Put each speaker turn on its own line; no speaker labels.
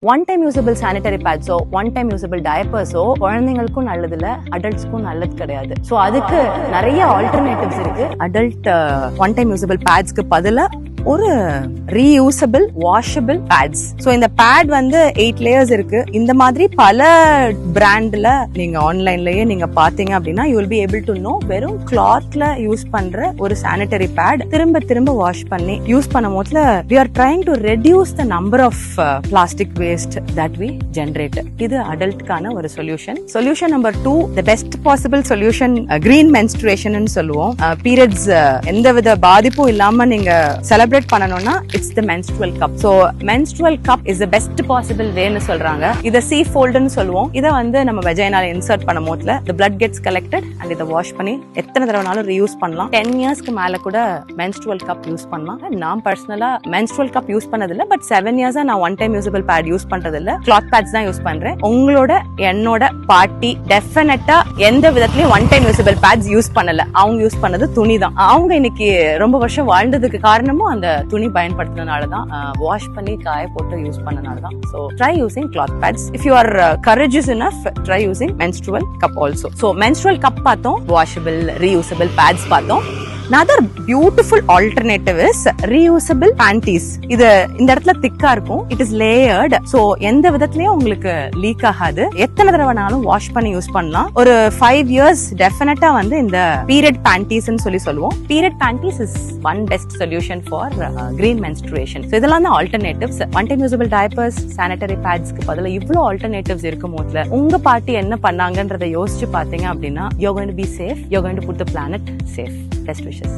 One time usable sanitary பேட்ஸோ one time usable டயப்பர்ஸோ குழந்தைங்களுக்கும் நல்லது இல்ல, அடல்ட்ஸ்க்கும் நல்லது கிடையாது. சோ அதுக்கு நிறைய ஆல்டர்னேட்டிவ்ஸ் இருக்கு. அடல்ட் ஒன் டைம் யூசபிள் பேட்ஸ்க்கு பதிலா ஒரு ரீயூசபிள் வாஷபிள் பேட்ஸ். சோ இந்த பேட் வந்து 8 லேயர்ஸ் இருக்கு. இந்த மாதிரி பல பிராண்ட்ல நீங்க ஆன்லைன்லயே நீங்க பாத்தீங்க அப்படின்னா you will be able to know வெறும் கிளாத்ல யூஸ் பண்ற ஒரு சானிட்டரி பேட் திரும்ப திரும்ப வாஷ் பண்ணி யூஸ் பண்ணும் போதுல we are trying to reduce the number of plastic waste that we generate. இது அடல்ட்கான ஒரு solution number 2, the best possible solution green menstruation ன்னு சொல்லுவோம். பீரியட்ஸ் எந்தவித பாதிப்பும் இல்லாம நீங்க செலிப்ரேட் பண்ணனும்னா it's the menstrual cup. So menstrual cup is the best possible way ன்னு சொல்றாங்க. இத sea fold ன்னு சொல்லுவோம். இத வந்து நம்ம வெஜைனால இன்சர்ட் பண்ணும் போதுல the blood gets collected and இத வாஷ் பண்ணி எத்தனை தடவைனாலும் ரீயூஸ் பண்ணலாம். 10 இயர்ஸ்க்கு மேல கூட menstrual cup யூஸ் பண்ணலாம். நான் பர்சனலா menstrual cup யூஸ் பண்ணது இல்ல, பட் 7 இயர்ஸா நான் one time usable pad use பண்றது இல்ல, கிளாத் பேட்ஸ் தான் யூஸ் பண்றேன். உங்களோட என்னோட பாட்டி டெஃபினட்டா எந்த விதத்திலயும் one time usable pads use பண்ணல. அவங்க யூஸ் பண்ணது துணி தான். அவங்க இன்னைக்கு ரொம்ப வருஷம் வாழ்ந்ததுக்கு காரணமும் அந்த துணி பயன்படுத்தினாலதான், வாஷ் பண்ணி காய போட்டு use பண்ணனாலதான். So try using cloth pads. If you are courageous enough, try using menstrual cup also. So menstrual cup பார்த்தோம், washable reusable pads பார்த்தோம். Another beautiful alternative is reusable panties. இது இந்த இடத்துல திக்கா இருக்கும். It is layered. So எந்த விதத்திலயும் உங்களுக்கு league ஆகாது. எத்தனை தடவைனாலும் வாஷ் பண்ணி யூஸ் பண்ணலாம். ஒரு 5 years டெஃபினட்டா வந்து இந்த period panties ன்னு சொல்லுவோம். Period panties is one best solution for green menstruation. So இதெல்லாம் தான் alternatives. One time usable diapers, sanitary padsக்கு பதிலா இவ்ளோ alternatives இருக்கும் போதுல உங்க பாட்டி என்ன பண்ணாங்கன்றதை யோசிச்சு பாத்தீங்க அப்படின்னா you're going to be safe. You're going to put the planet safe. Best wishes.